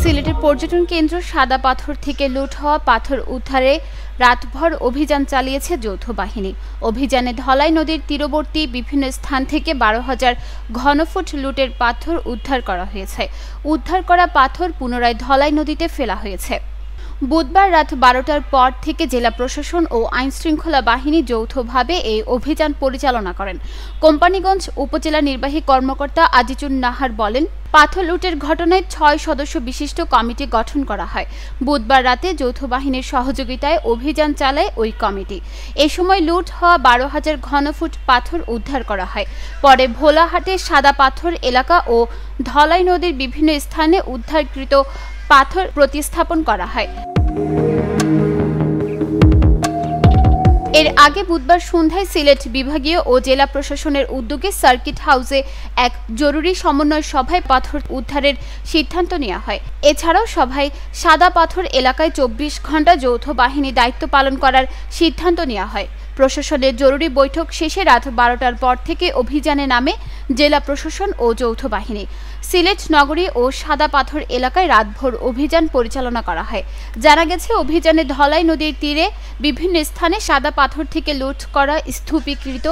সিলেটের পর্যটন কেন্দ্র সাদা পাথর থেকে লুট হওয়া পাথর উদ্ধারে রাতভর অভিযান চালিয়েছে যৌথ বাহিনী। অভিযানে ধলাই নদীর তীরবর্তী বিভিন্ন স্থান থেকে 12,000 ঘনফুট লুটের পাথর উদ্ধার করা হয়েছে। উদ্ধার করা পাথর পুনরায় ধলাই নদীতে ফেলা হয়েছে। বুধবার রাত 12টার পর থেকে জেলা প্রশাসন ও আইনশৃঙ্খলা বাহিনী যৌথভাবে এই অভিযান পরিচালনা করেন। কোম্পানীগঞ্জ উপজেলা নির্বাহী কর্মকর্তা আজিজুন নাহার বলেন, পাথর লুটের ঘটনায় 6 সদস্য বিশিষ্ট কমিটি গঠন করা হয়। বুধবার রাতে যৌথ বাহিনীর সহযোগিতায় অভিযান চালায় ওই কমিটি। এ সময় লুট হওয়া 12,000 ঘনফুট পাথর উদ্ধার করা হয়। পরে ভোলাহাটে সাদা পাথর এলাকা ও ধলাই নদীর বিভিন্ন স্থানে উদ্ধারকৃত পাথর প্রতিস্থাপন করা হয়। এর আগে বুধবার সন্ধ্যায় সিলেট বিভাগীয় ও জেলা প্রশাসনের উদ্যোগে সার্কিট হাউসে এক জরুরি সমন্বয় সভায় পাথর উদ্ধারের সিদ্ধান্ত নেওয়া হয়। এছাড়াও সভায় সাদা পাথর এলাকায় 24 ঘণ্টা যৌথ বাহিনী দায়িত্ব পালন করার সিদ্ধান্ত নেওয়া হয়। প্রশাসনের জরুরি বৈঠক শেষে রাত 12টার পর থেকে অভিযানে নামে জেলা প্রশাসন ও যৌথ বাহিনী। সিলেট নগরী ও সাদা পাথর এলাকায় রাতভর অভিযান পরিচালনা করা হয়। জানা গেছে, অভিযানে ধলাই নদীর তীরে বিভিন্ন স্থানে সাদা পাথর থেকে লুট করা স্তূপীকৃত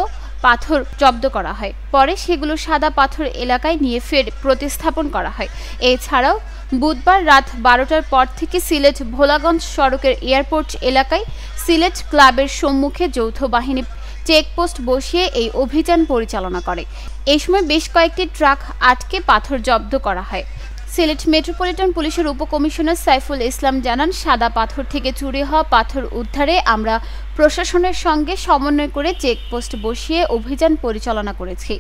পাথর জব্দ করা হয়। পরে সেগুলো সাদা পাথর এলাকায় নিয়ে ফের প্রতিস্থাপন করা হয়। এছাড়াও বুধবার রাত 12টার পর থেকে সিলেট ভোলাগঞ্জ সড়কের এয়ারপোর্ট এলাকায় সিলেট ক্লাবের সম্মুখে যৌথ বাহিনী চেকপোস্ট বসিয়ে এই অভিযান পরিচালনা করে। এই সময় বেশ কয়েকটি ট্রাক আটকে পাথর জব্দ করা হয়। সিলেট মেট্রোপলিটন পুলিশের উপকমিশনার সাইফুল ইসলাম জানান, সাদা পাথর থেকে চুরি হওয়া পাথর উদ্ধারে আমরা প্রশাসনের সঙ্গে সমন্বয় করে চেকপোস্ট বসিয়ে অভিযান পরিচালনা করেছি।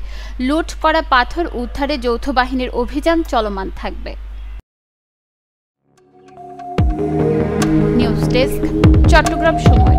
লুট করা পাথর উদ্ধারে যৌথ বাহিনীর অভিযান চলমান থাকবে। নিউজ ডেস্ক, চট্টগ্রাম সময়।